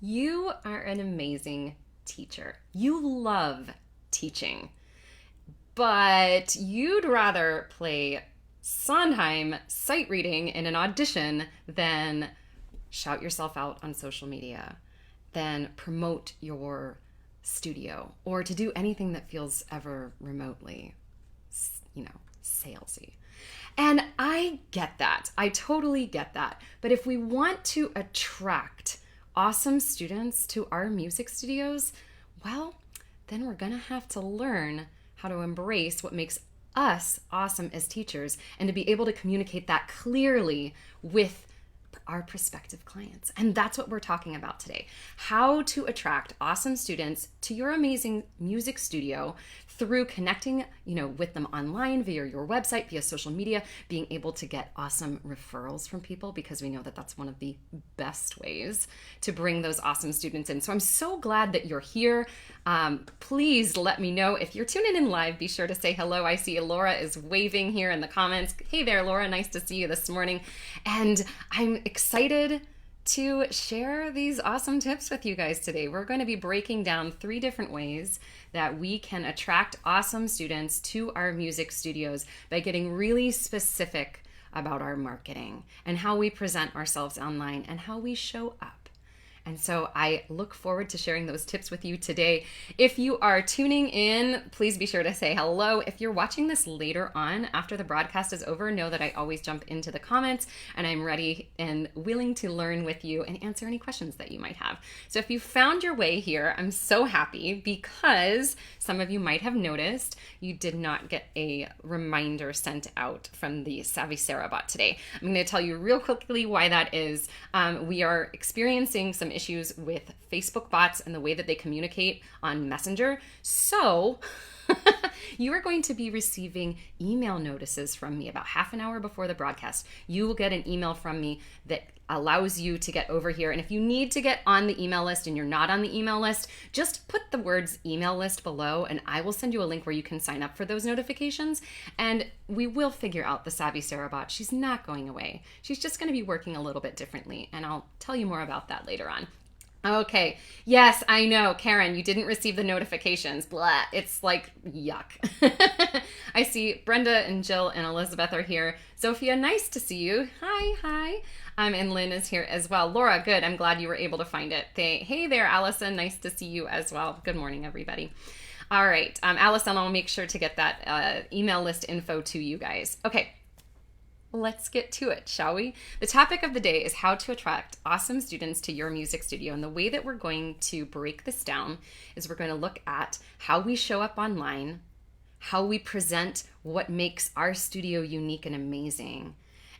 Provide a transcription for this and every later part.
You are an amazing teacher. You love teaching, but you'd rather play Sondheim sight reading in an audition than shout yourself out on social media, than promote your studio, or to do anything that feels ever remotely, salesy. And I get that. I totally get that. But if we want to attract awesome students to our music studios, well, then we're going to have to learn how to embrace what makes us awesome as teachers and to be able to communicate that clearly with our prospective clients. And that's what we're talking about today. How to attract awesome students to your amazing music studio through connecting, with them online via your website, via social media, being able to get awesome referrals from people, because we know that that's one of the best ways to bring those awesome students in. So I'm so glad that you're here. Please let me know if you're tuning in live. Be sure to say hello. I see Laura is waving here in the comments. Hey there, Laura. Nice to see you this morning. And I'm excited to share these awesome tips with you guys today. We're going to be breaking down 3 different ways that we can attract awesome students to our music studios by getting really specific about our marketing and how we present ourselves online and how we show up. And so I look forward to sharing those tips with you today. If you are tuning in, please be sure to say hello. If you're watching this later on after the broadcast is over, know that I always jump into the comments and I'm ready and willing to learn with you and answer any questions that you might have. So if you found your way here, I'm so happy, because some of you might have noticed you did not get a reminder sent out from the Savvy Sara bot today. I'm going to tell you real quickly why that is. We are experiencing some issues with Facebook bots and the way that they communicate on Messenger. So you are going to be receiving email notices from me about half an hour before the broadcast. You will get an email from me that allows you to get over here. And if you need to get on the email list and you're not on the email list, just put the words email list below and I will send you a link where you can sign up for those notifications. And we will figure out the Savvy Sara bot. She's not going away. She's just going to be working a little bit differently. And I'll tell you more about that later on. Okay. Yes, I know. Karen, you didn't receive the notifications. Blah. It's like yuck. I see Brenda and Jill and Elizabeth are here. Sophia, nice to see you. Hi. And Lynn is here as well. Laura, good. I'm glad you were able to find it. Hey there, Allison. Nice to see you as well. Good morning, everybody. All right. Allison, I'll make sure to get that email list info to you guys. Okay. Let's get to it, shall we? The topic of the day is how to attract awesome students to your music studio. And the way that we're going to break this down is we're going to look at how we show up online, how we present what makes our studio unique and amazing,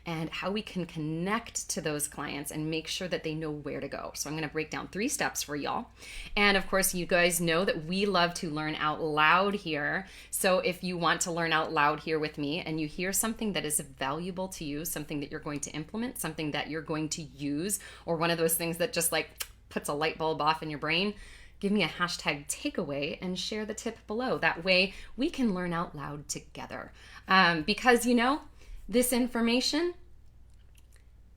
and how we can connect to those clients and make sure that they know where to go. So I'm going to break down 3 steps for y'all. And of course, you guys know that we love to learn out loud here. So if you want to learn out loud here with me and you hear something that is valuable to you, something that you're going to implement, something that you're going to use, or one of those things that just like puts a light bulb off in your brain, give me a hashtag takeaway and share the tip below. That way we can learn out loud together. Because this information,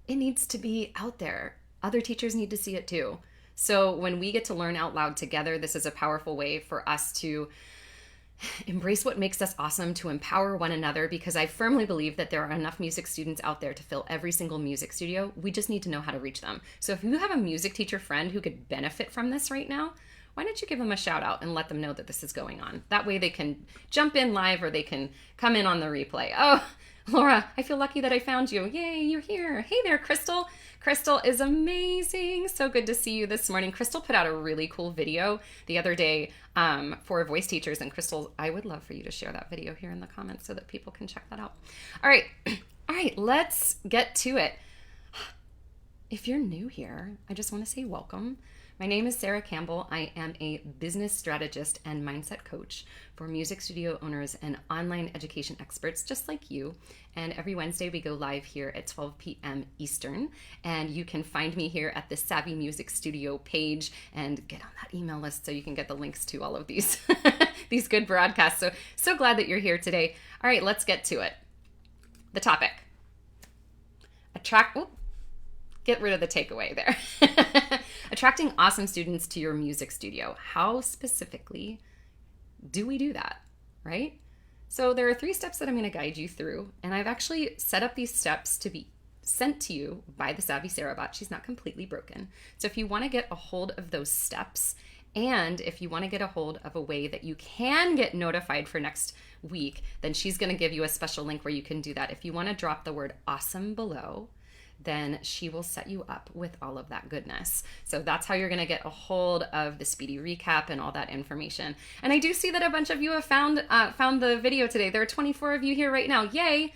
it needs to be out there. Other teachers need to see it too. So when we get to learn out loud together, this is a powerful way for us to embrace what makes us awesome, to empower one another, because I firmly believe that there are enough music students out there to fill every single music studio. We just need to know how to reach them. So if you have a music teacher friend who could benefit from this right now, why don't you give them a shout out and let them know that this is going on? That way they can jump in live or they can come in on the replay. Oh, Laura, I feel lucky that I found you. Yay, you're here. Hey there, Crystal. Crystal is amazing. So good to see you this morning. Crystal put out a really cool video the other day for voice teachers. And Crystal, I would love for you to share that video here in the comments so that people can check that out. All right, let's get to it. If you're new here, I just want to say welcome. My name is Sara Campbell. I am a business strategist and mindset coach for music studio owners and online education experts just like you. And every Wednesday we go live here at 12 p.m. Eastern. And you can find me here at the Savvy Music Studio page and get on that email list so you can get the links to all of these, these good broadcasts. So glad that you're here today. All right, let's get to it. The topic. Get rid of the takeaway there. attracting awesome students to your music studio. How specifically do we do that, right? So there are 3 steps that I'm going to guide you through, and I've actually set up these steps to be sent to you by the Savvy Sara bot. She's not completely broken. So if you want to get a hold of those steps, and if you want to get a hold of a way that you can get notified for next week, then she's going to give you a special link where you can do that. If you want to drop the word awesome below, then she will set you up with all of that goodness. So that's how you're going to get a hold of the speedy recap and all that information. And I do see that a bunch of you have found the video today. There are 24 of you here right now. Yay!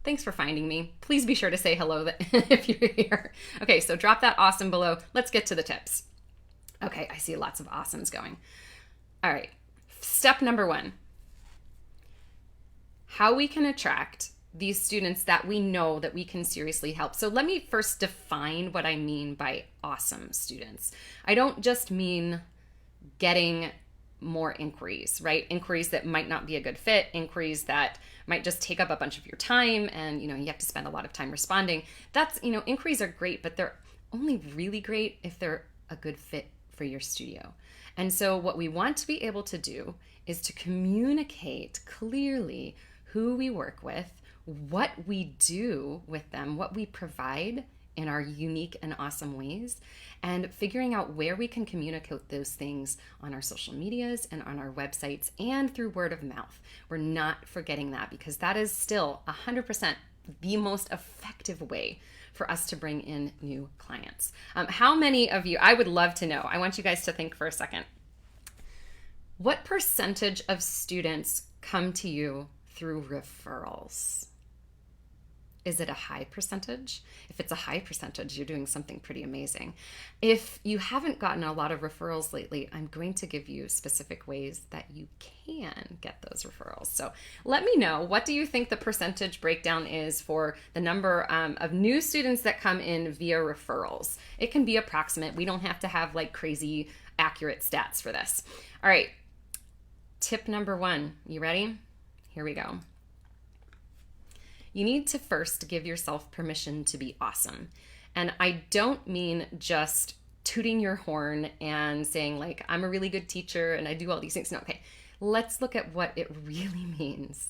Thanks for finding me. Please be sure to say hello if you're here. Okay, so drop that awesome below. Let's get to the tips. Okay, I see lots of awesomes going. All right, step number 1. How we can attract these students that we know that we can seriously help. So let me first define what I mean by awesome students. I don't just mean getting more inquiries, right? Inquiries that might not be a good fit, inquiries that might just take up a bunch of your time and, you have to spend a lot of time responding. That's, inquiries are great, but they're only really great if they're a good fit for your studio. And so what we want to be able to do is to communicate clearly who we work with, what we do with them, what we provide in our unique and awesome ways, and figuring out where we can communicate those things on our social medias and on our websites and through word of mouth. We're not forgetting that, because that is still 100% the most effective way for us to bring in new clients. How many of you, I would love to know, I want you guys to think for a second, what percentage of students come to you through referrals? Is it a high percentage? If it's a high percentage, you're doing something pretty amazing. If you haven't gotten a lot of referrals lately, I'm going to give you specific ways that you can get those referrals. So let me know, what do you think the percentage breakdown is for the number of new students that come in via referrals? It can be approximate. We don't have to have like crazy accurate stats for this. All right, tip number 1. You ready? Here we go. You need to first give yourself permission to be awesome. And I don't mean just tooting your horn and saying like, I'm a really good teacher and I do all these things. No, okay. Let's look at what it really means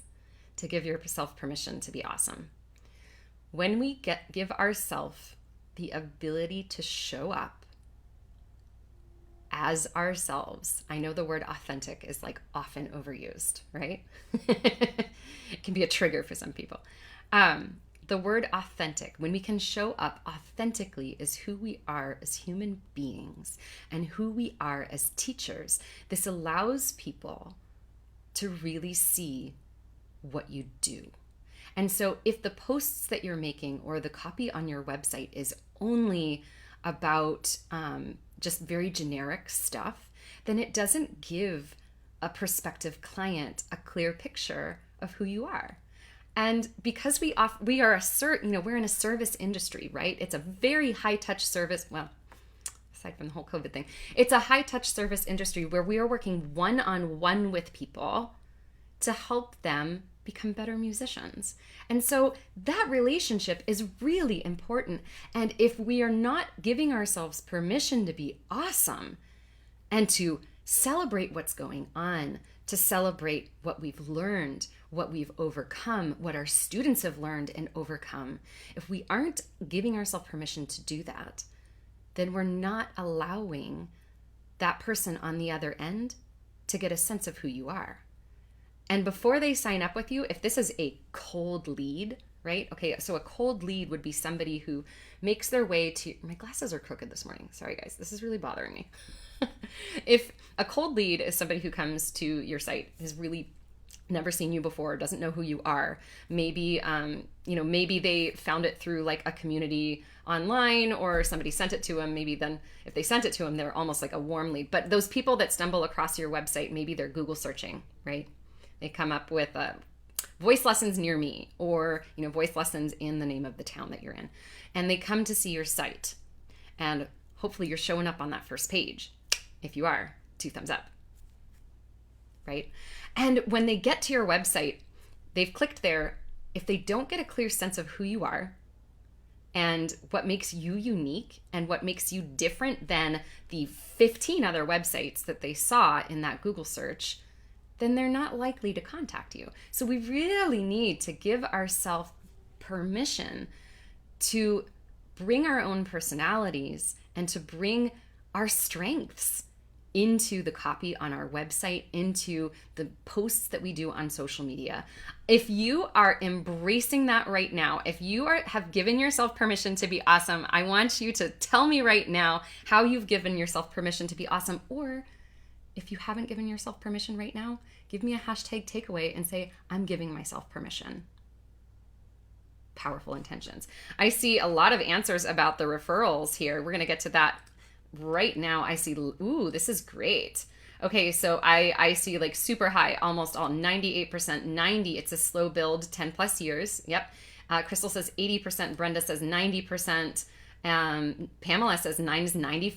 to give yourself permission to be awesome. When we give ourselves the ability to show up as ourselves, I know the word authentic is like often overused, right? It can be a trigger for some people. The word authentic, when we can show up authentically as who we are as human beings and who we are as teachers, this allows people to really see what you do. And so if the posts that you're making or the copy on your website is only about just very generic stuff, then it doesn't give a prospective client a clear picture of who you are. And because we are we're in a service industry, right? It's a very high touch service. Well, aside from the whole COVID thing, it's a high touch service industry where we are working one-on-one with people to help them become better musicians. And so that relationship is really important. And if we are not giving ourselves permission to be awesome and to celebrate what's going on, to celebrate what we've learned, what we've overcome, what our students have learned and overcome, if we aren't giving ourselves permission to do that, then we're not allowing that person on the other end to get a sense of who you are. And before they sign up with you, if this is a cold lead, right? Okay, so a cold lead would be somebody who makes their way to, my glasses are crooked this morning. Sorry guys, this is really bothering me. If a cold lead is somebody who comes to your site, has really never seen you before, doesn't know who you are, maybe maybe they found it through like a community online or somebody sent it to them. Maybe then if they sent it to them, they're almost like a warm lead. But those people that stumble across your website, maybe they're Google searching, right? They come up with voice lessons near me, or voice lessons in the name of the town that you're in, and they come to see your site, and hopefully you're showing up on that first page. If you are, 2 thumbs up, right? And when they get to your website, they've clicked there. If they don't get a clear sense of who you are, and what makes you unique and what makes you different than the 15 other websites that they saw in that Google search, then they're not likely to contact you. So we really need to give ourselves permission to bring our own personalities and to bring our strengths into the copy on our website, into the posts that we do on social media. If you are embracing that right now, if you have given yourself permission to be awesome, I want you to tell me right now how you've given yourself permission to be awesome. Or if you haven't given yourself permission right now, give me a hashtag takeaway and say, I'm giving myself permission. Powerful intentions. I see a lot of answers about the referrals here. We're going to get to that right now. I see, ooh, this is great. Okay, so I see like super high, almost all, 98%, 90. It's a slow build, 10 plus years. Yep. Crystal says 80%. Brenda says 90%. Pamela says 95%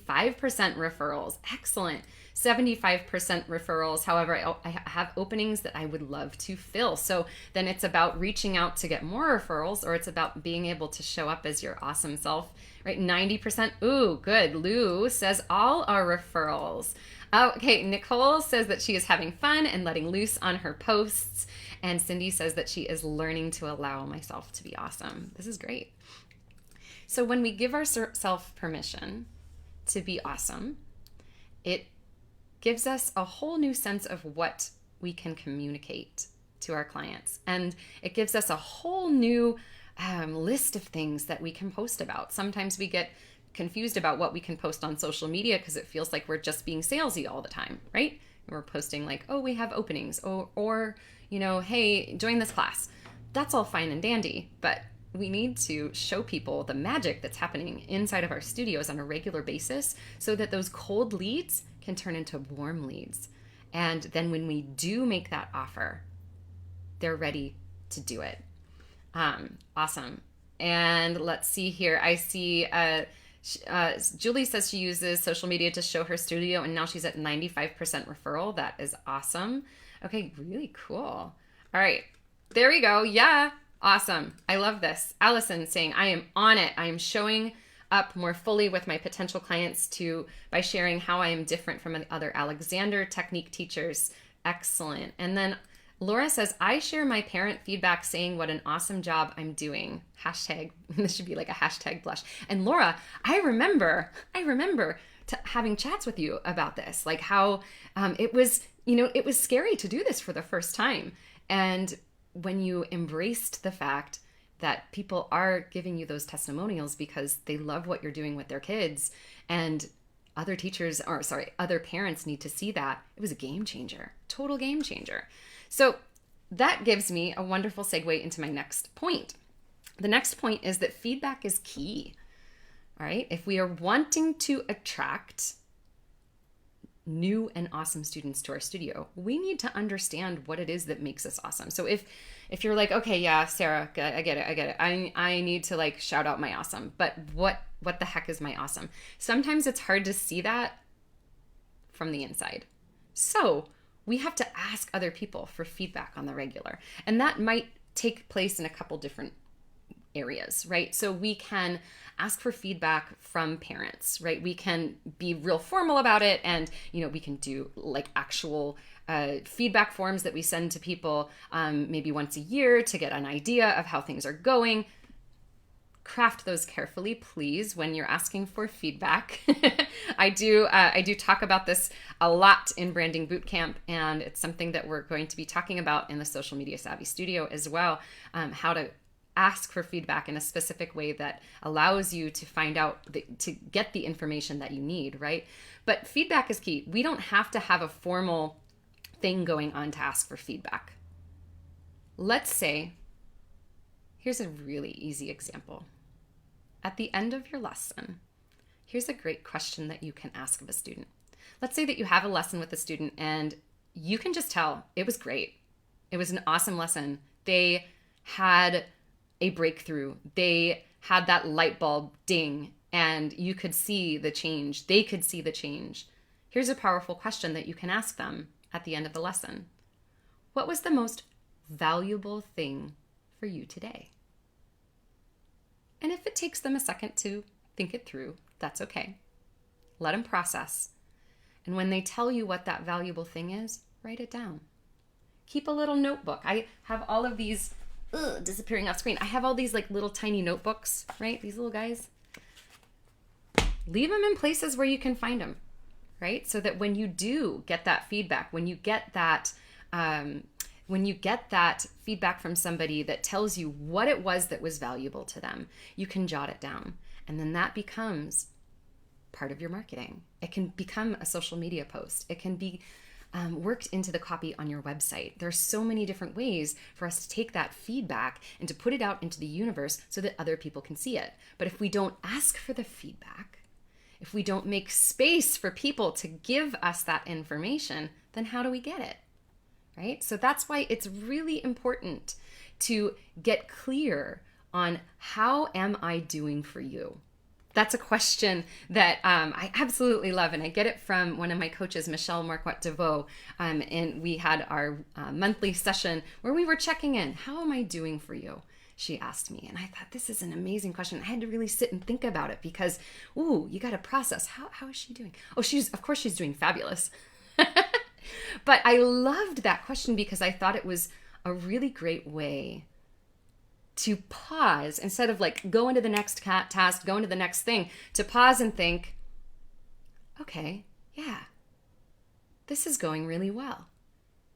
referrals. Excellent. 75% referrals. However, I have openings that I would love to fill. So then it's about reaching out to get more referrals, or it's about being able to show up as your awesome self, right? 90%. Ooh, good. Lou says all are referrals. Okay, Nicole says that she is having fun and letting loose on her posts. And Cindy says that she is learning to allow myself to be awesome. This is great. So when we give ourselves permission to be awesome, it gives us a whole new sense of what we can communicate to our clients. And it gives us a whole new list of things that we can post about. Sometimes we get confused about what we can post on social media because it feels like we're just being salesy all the time, right? We're posting like, oh, we have openings, or you know, hey, join this class. That's all fine and dandy, but we need to show people the magic that's happening inside of our studios on a regular basis so that those cold leads can turn into warm leads. And then when we do make that offer, they're ready to do it. Awesome. And let's see here. I see Julie says she uses social media to show her studio, and now she's at 95% referral. That is awesome. Okay, really cool. All right, there we go. Yeah, awesome. I love this. Allison saying, I am on it. I am showing up more fully with my potential clients by sharing how I am different from other Alexander technique teachers. Excellent. And then Laura says, I share my parent feedback saying what an awesome job I'm doing. Hashtag, this should be like a hashtag blush. And Laura, I remember having chats with you about this, like how it was scary to do this for the first time. And when you embraced the fact that people are giving you those testimonials because they love what you're doing with their kids, and other parents need to see that, it was a game changer, total game changer. So that gives me a wonderful segue into my next point. The next point is that feedback is key. All right. If we are wanting to attract new and awesome students to our studio, we need to understand what it is that makes us awesome. So if you're like, okay, yeah, Sarah, I get it. I need to like shout out my awesome, but what the heck is my awesome? Sometimes it's hard to see that from the inside. So we have to ask other people for feedback on the regular. And that might take place in a couple different areas, right? So we can ask for feedback from parents, right? We can be real formal about it, and we can do like actual feedback forms that we send to people maybe once a year to get an idea of how things are going. Craft those carefully, please, when you're asking for feedback. I do talk about this a lot in Branding Bootcamp, and it's something that we're going to be talking about in the Social Media Savvy Studio as well, how to ask for feedback in a specific way that allows you to find out, to get the information that you need, right? But feedback is key. We don't have to have a formal thing going on to ask for feedback. Let's say, here's a really easy example. At the end of your lesson, here's a great question that you can ask of a student. Let's say that you have a lesson with a student and you can just tell it was great. It was an awesome lesson. They had a breakthrough. They had that light bulb ding, and you could see the change. They could see the change. Here's a powerful question that you can ask them at the end of the lesson. What was the most valuable thing for you today? And if it takes them a second to think it through, that's okay. Let them process. And when they tell you what that valuable thing is, write it down. Keep a little notebook. I have all of these, disappearing off screen. I have all these like little tiny notebooks, right? These little guys. Leave them in places where you can find them, right? So that when you do get that feedback, when you get that feedback from somebody that tells you what it was that was valuable to them, you can jot it down. And then that becomes part of your marketing. It can become a social media post. It can be worked into the copy on your website. There's so many different ways for us to take that feedback and to put it out into the universe so that other people can see it. But if we don't ask for the feedback, if we don't make space for people to give us that information, then how do we get it? Right? So that's why it's really important to get clear on how am I doing for you? That's a question that I absolutely love, and I get it from one of my coaches, Michelle Marquette-Deveau, and we had our monthly session where we were checking in. How am I doing for you? She asked me, and I thought, this is an amazing question. I had to really sit and think about it because, you got to process. How is she doing? Oh, of course she's doing fabulous. But I loved that question because I thought it was a really great way to pause instead of like go into the next task, go into the next thing, to pause and think, okay, yeah, this is going really well.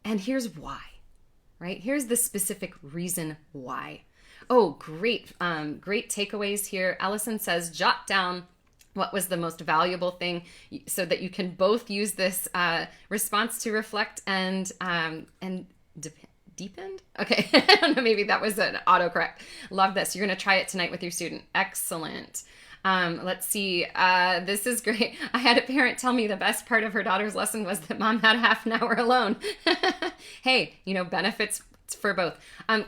And here's why, right? Here's the specific reason why. Oh, great. Great takeaways here. Allison says, jot down what was the most valuable thing so that you can both use this response to reflect and deepened? Okay, I don't know, maybe that was an autocorrect. Love this. You're going to try it tonight with your student. Excellent. Let's see. This is great. I had a parent tell me the best part of her daughter's lesson was that mom had half an hour alone. Hey, benefits for both.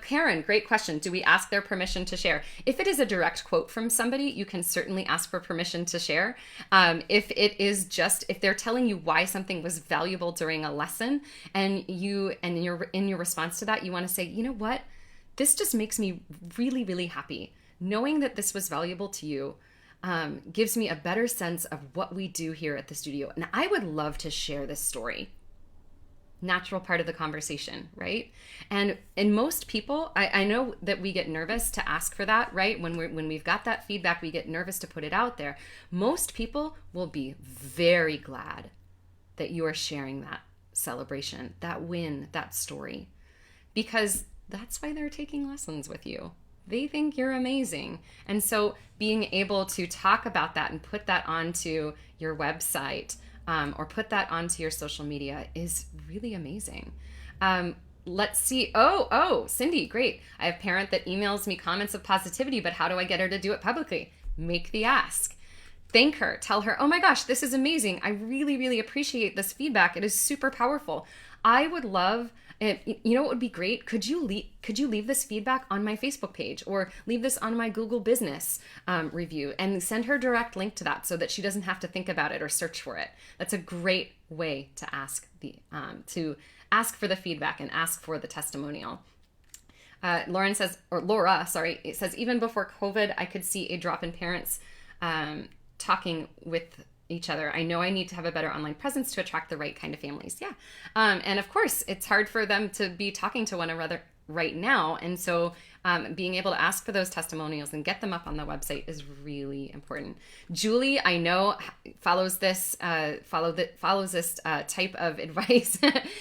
Karen, great question. Do we ask their permission to share? If it is a direct quote from somebody, you can certainly ask for permission to share. If they're telling you why something was valuable during a lesson and in your response to that, you want to say, you know what? This just makes me really, really happy. Knowing that this was valuable to you gives me a better sense of what we do here at the studio. And I would love to share this story. Natural part of the conversation, right? And in most people, I know that we get nervous to ask for that, right? When we've got that feedback, we get nervous to put it out there. Most people will be very glad that you are sharing that celebration, that win, that story, because that's why they're taking lessons with you. They think you're amazing. And so being able to talk about that and put that onto your website, or put that onto your social media is really amazing. Let's see. Oh, Cindy, great. I have a parent that emails me comments of positivity, but how do I get her to do it publicly? Make the ask. Thank her. Tell her, oh my gosh, this is amazing. I really, really appreciate this feedback. It is super powerful. I would love, what would be great? Could you leave this feedback on my Facebook page or leave this on my Google Business review and send her direct link to that so that she doesn't have to think about it or search for it. That's a great way to ask for the feedback and ask for the testimonial. Laura says, even before COVID, I could see a drop in parents talking with each other. I know I need to have a better online presence to attract the right kind of families. Yeah. And of course, it's hard for them to be talking to one another right now. And so being able to ask for those testimonials and get them up on the website is really important. Julie, I know, follows this type of advice.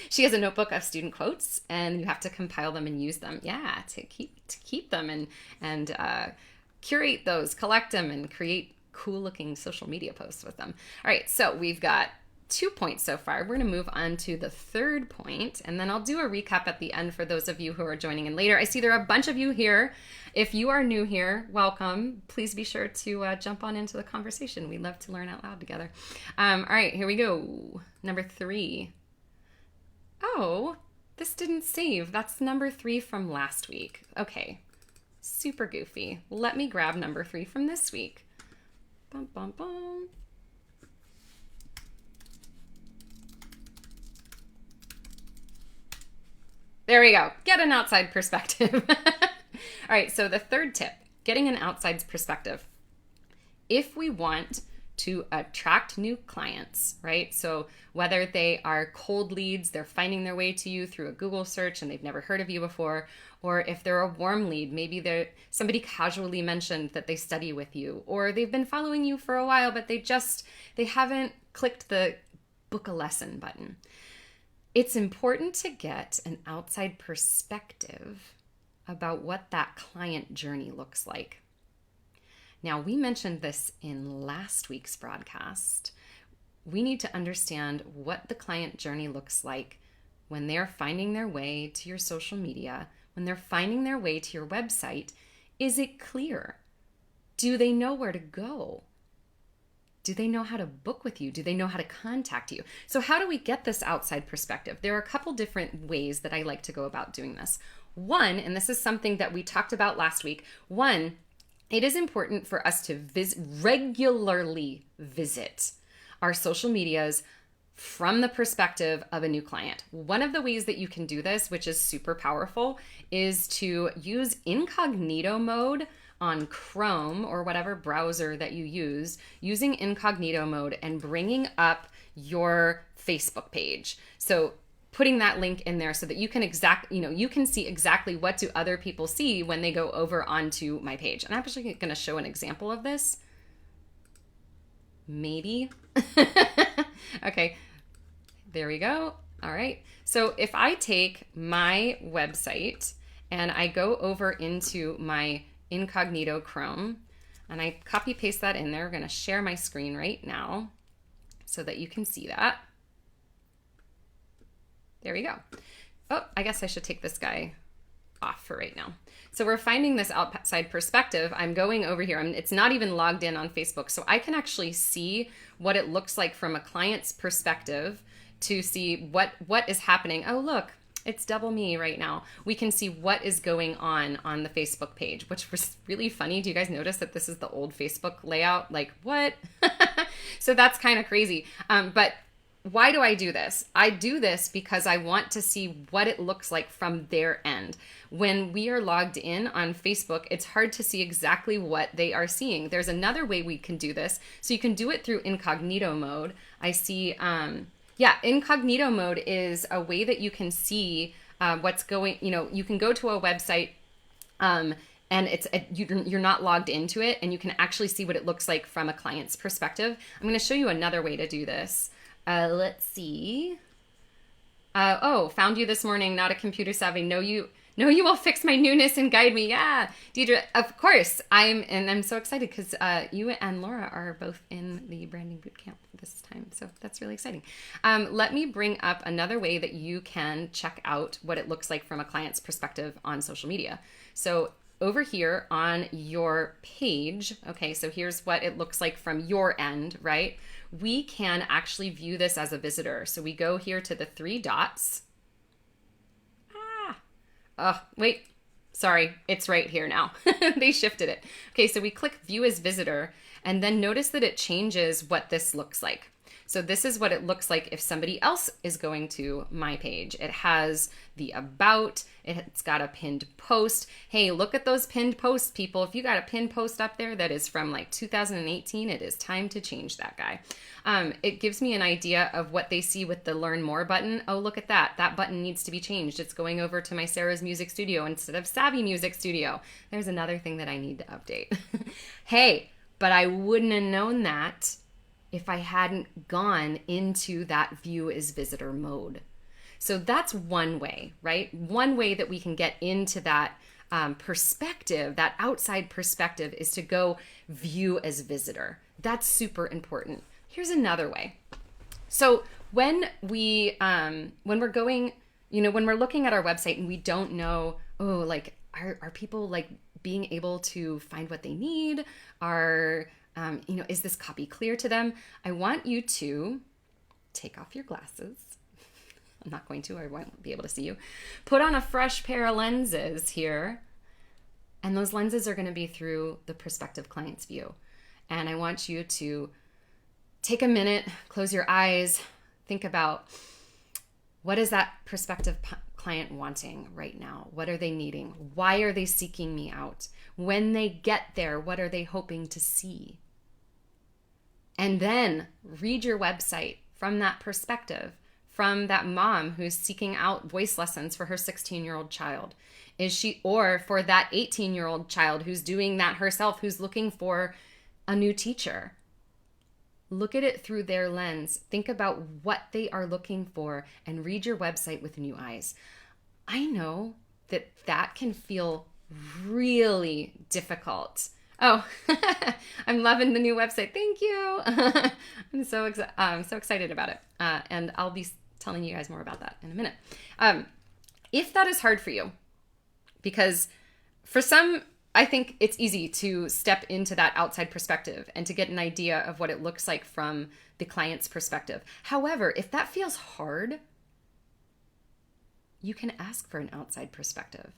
She has a notebook of student quotes, and you have to compile them and use them. Yeah, to keep them and curate those, collect them, and create cool looking social media posts with them. All right, so we've got 2 points so far. We're going to move on to the third point, and then I'll do a recap at the end for those of you who are joining in later. I see there are a bunch of you here. If you are new here, welcome. Please be sure to jump on into the conversation. We love to learn out loud together. All right, here we go. Number 3. Oh, this didn't save. That's number 3 from last week. Okay, super goofy. Let me grab number 3 from this week. Bum, bum, bum. There we go. Get an outside perspective. All right, so the third tip getting an outside perspective. If we want to attract new clients, right? So whether they are cold leads, they're finding their way to you through a Google search and they've never heard of you before, or if they're a warm lead, maybe somebody casually mentioned that they study with you, or they've been following you for a while, but they haven't clicked the book a lesson button. It's important to get an outside perspective about what that client journey looks like. Now, we mentioned this in last week's broadcast. We need to understand what the client journey looks like when they're finding their way to your social media, when they're finding their way to your website. Is it clear? Do they know where to go? Do they know how to book with you? Do they know how to contact you? So how do we get this outside perspective? There are a couple different ways that I like to go about doing this. One, and this is something that we talked about last week, it is important for us to regularly visit our social medias from the perspective of a new client. One of the ways that you can do this, which is super powerful, is to use incognito mode on Chrome or whatever browser that you use, using incognito mode and bringing up your Facebook page. So putting that link in there so that you can you can see exactly what do other people see when they go over onto my page. And I'm actually going to show an example of this. Maybe. Okay, there we go. All right. So if I take my website and I go over into my incognito Chrome and I copy paste that in there, we're going to share my screen right now so that you can see that. There we go. Oh, I guess I should take this guy off for right now. So we're finding this outside perspective. I'm going over here. It's not even logged in on Facebook. So I can actually see what it looks like from a client's perspective to see what is happening. Oh, look, it's double me right now. We can see what is going on the Facebook page, which was really funny. Do you guys notice that this is the old Facebook layout? Like, what? So that's kind of crazy. But why do I do this? I do this because I want to see what it looks like from their end. When we are logged in on Facebook, it's hard to see exactly what they are seeing. There's another way we can do this. So you can do it through incognito mode. I see, incognito mode is a way that you can see what's going, you can go to a website and you're not logged into it, and you can actually see what it looks like from a client's perspective. I'm going to show you another way to do this. Let's see. Found you this morning, not a computer savvy. No, you will fix my newness and guide me. Yeah, Deidre, of course. I'm so excited because you and Laura are both in the branding bootcamp this time. So that's really exciting. Let me bring up another way that you can check out what it looks like from a client's perspective on social media. So over here on your page, okay, so here's what it looks like from your end, right? We can actually view this as a visitor. So we go here to the three dots. Wait, sorry, it's right here now. They shifted it. Okay, so we click view as visitor, and then notice that it changes what this looks like. So this is what it looks like if somebody else is going to my page. It has the about, it's got a pinned post. Hey, look at those pinned posts, people. If you got a pinned post up there that is from like 2018, it is time to change that guy. It gives me an idea of what they see with the learn more button. Oh, look at that. That button needs to be changed. It's going over to my Sara's Music Studio instead of Savvy Music Studio. There's another thing that I need to update. Hey, but I wouldn't have known that if I hadn't gone into that view as visitor mode. So that's one way, right? One way that we can get into that perspective, that outside perspective, is to go view as visitor. That's super important. Here's another way. So when we're going, when we're looking at our website and we don't know, are people like being able to find what they need? Is this copy clear to them? I want you to take off your glasses. I'm not going to, I won't be able to see you. Put on a fresh pair of lenses here. And those lenses are going to be through the prospective client's view. And I want you to take a minute, close your eyes, think about what does that prospective client wanting right now? What are they needing? Why are they seeking me out? When they get there, what are they hoping to see? And then read your website from that perspective, from that mom who's seeking out voice lessons for her 16-year-old child. Or for that 18-year-old child who's doing that herself, who's looking for a new teacher. Look at it through their lens. Think about what they are looking for and read your website with new eyes. I know that can feel really difficult. Oh, I'm loving the new website. Thank you. I'm so excited about it. And I'll be telling you guys more about that in a minute. If that is hard for you, because for some, I think it's easy to step into that outside perspective and to get an idea of what it looks like from the client's perspective. However, if that feels hard, you can ask for an outside perspective.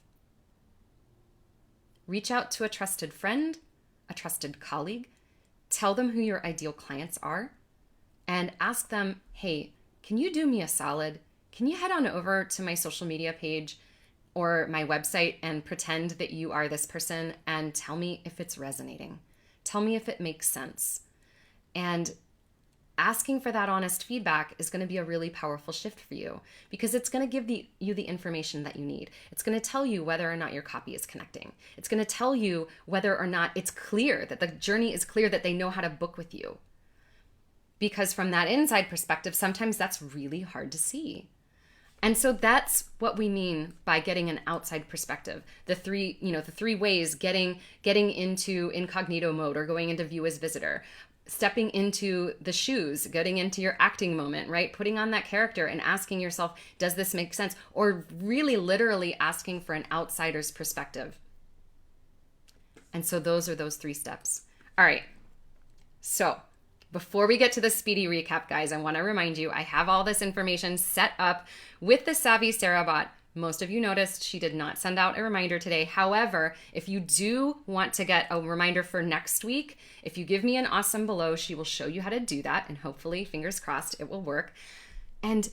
Reach out to a trusted friend, a trusted colleague, tell them who your ideal clients are, and ask them, hey, can you do me a solid? Can you head on over to my social media page or my website and pretend that you are this person and tell me if it's resonating. Tell me if it makes sense. And asking for that honest feedback is going to be a really powerful shift for you because it's going to give you the information that you need. It's going to tell you whether or not your copy is connecting. It's going to tell you whether or not it's clear, that the journey is clear, that they know how to book with you. Because from that inside perspective, sometimes that's really hard to see. And so that's what we mean by getting an outside perspective. The three ways: getting into incognito mode or going into view as visitor, stepping into the shoes, getting into your acting moment, right? Putting on that character and asking yourself, does this make sense? Or really literally asking for an outsider's perspective. And so those are those 3 steps. All right. So before we get to the speedy recap, guys, I want to remind you, I have all this information set up with the Savvy Sara bot. Most of you noticed she did not send out a reminder today. However, if you do want to get a reminder for next week, if you give me an awesome below, she will show you how to do that. And hopefully, fingers crossed, it will work. And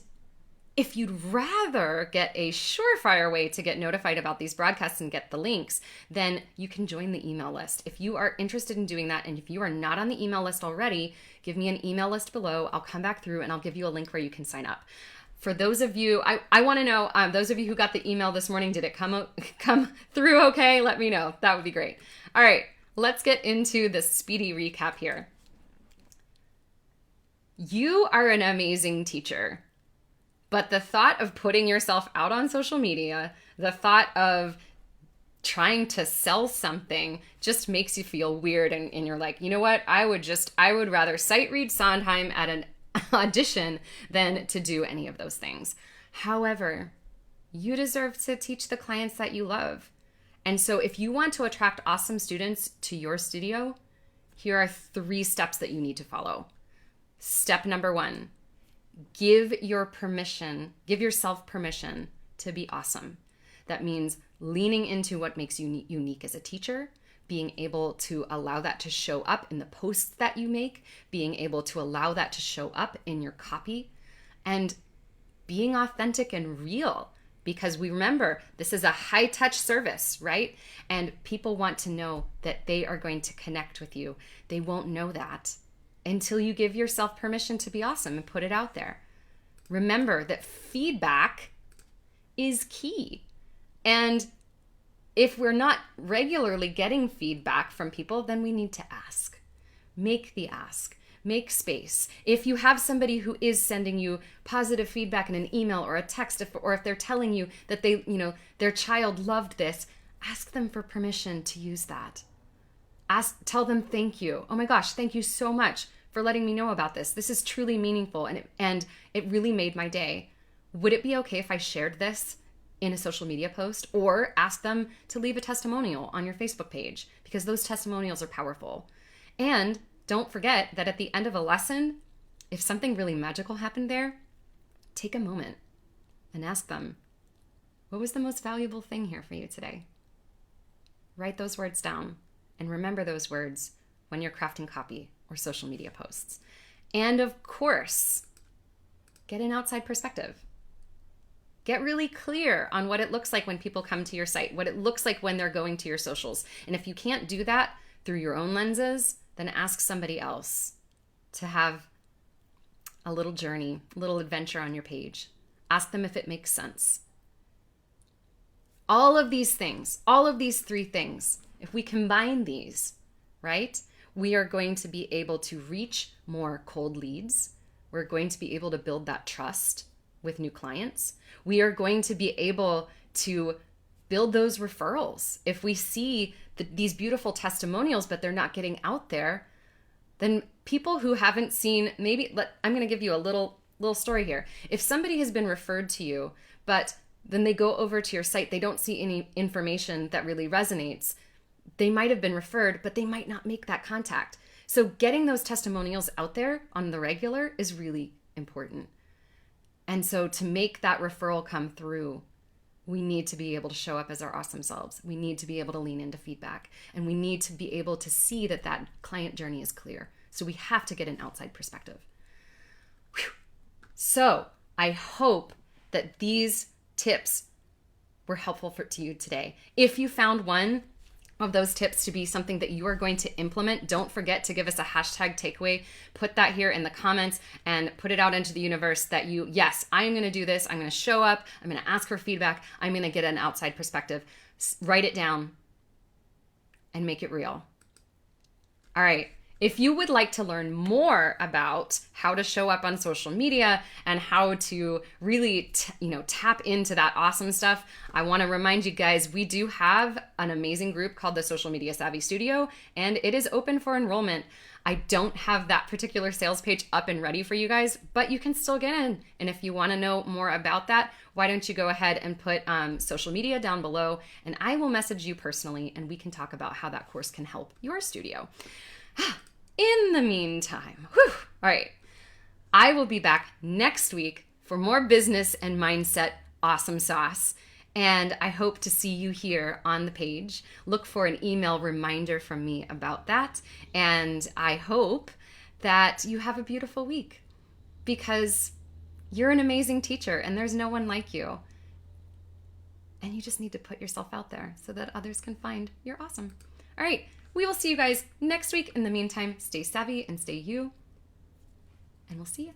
if you'd rather get a surefire way to get notified about these broadcasts and get the links, then you can join the email list. If you are interested in doing that, and if you are not on the email list already, give me an email list below. I'll come back through and I'll give you a link where you can sign up. For those of you, I want to know, those of you who got the email this morning, did it come through okay? Let me know. That would be great. All right, let's get into the speedy recap here. You are an amazing teacher. But the thought of putting yourself out on social media, the thought of trying to sell something just makes you feel weird. And you're like, you know what? I would rather sight read Sondheim at an audition than to do any of those things. However, you deserve to teach the clients that you love. And so if you want to attract awesome students to your studio, here are 3 steps that you need to follow. Step number 1. Give yourself permission to be awesome. That means leaning into what makes you unique as a teacher, being able to allow that to show up in the posts that you make, being able to allow that to show up in your copy, and being authentic and real. Because we remember, this is a high-touch service, right? And people want to know that they are going to connect with you. They won't know that until you give yourself permission to be awesome and put it out there. Remember that feedback is key. And if we're not regularly getting feedback from people, then we need to ask. Make the ask. Make space. If you have somebody who is sending you positive feedback in an email or a text, or if they're telling you that their child loved this, ask them for permission to use that. Tell them thank you. Oh my gosh, thank you so much for letting me know about this. This is truly meaningful and it really made my day. Would it be okay if I shared this in a social media post? Or ask them to leave a testimonial on your Facebook page, because those testimonials are powerful. And don't forget that at the end of a lesson, if something really magical happened there, take a moment and ask them, what was the most valuable thing here for you today? Write those words down. And remember those words when you're crafting copy or social media posts. And of course, get an outside perspective. Get really clear on what it looks like when people come to your site, what it looks like when they're going to your socials. And if you can't do that through your own lenses, then ask somebody else to have a little journey, a little adventure on your page. Ask them if it makes sense. All of these things, all of these three things, if we combine these, right, we are going to be able to reach more cold leads. We're going to be able to build that trust with new clients. We are going to be able to build those referrals. If we see these beautiful testimonials, but they're not getting out there, then people who haven't seen, I'm going to give you a little story here. If somebody has been referred to you, but then they go over to your site, they don't see any information that really resonates, they might have been referred, but they might not make that contact. So getting those testimonials out there on the regular is really important. And so to make that referral come through, we need to be able to show up as our awesome selves. We need to be able to lean into feedback, and we need to be able to see that that client journey is clear. So we have to get an outside perspective. Whew. So I hope that these tips were helpful to you today. If you found one of those tips to be something that you are going to implement, don't forget to give us a hashtag takeaway. Put that here in the comments and put it out into the universe that yes, I am going to do this. I'm going to show up. I'm going to ask for feedback. I'm going to get an outside perspective. Write it down and make it real. All right. If you would like to learn more about how to show up on social media and how to really tap into that awesome stuff, I want to remind you guys, we do have an amazing group called the Social Media Savvy Studio, and it is open for enrollment. I don't have that particular sales page up and ready for you guys, but you can still get in. And if you want to know more about that, why don't you go ahead and put social media down below, and I will message you personally, and we can talk about how that course can help your studio. In the meantime, all right, I will be back next week for more business and mindset awesome sauce. And I hope to see you here on the page. Look for an email reminder from me about that. And I hope that you have a beautiful week, because you're an amazing teacher and there's no one like you. And you just need to put yourself out there so that others can find you're awesome. All right. We will see you guys next week. In the meantime, stay savvy and stay you, and we'll see you.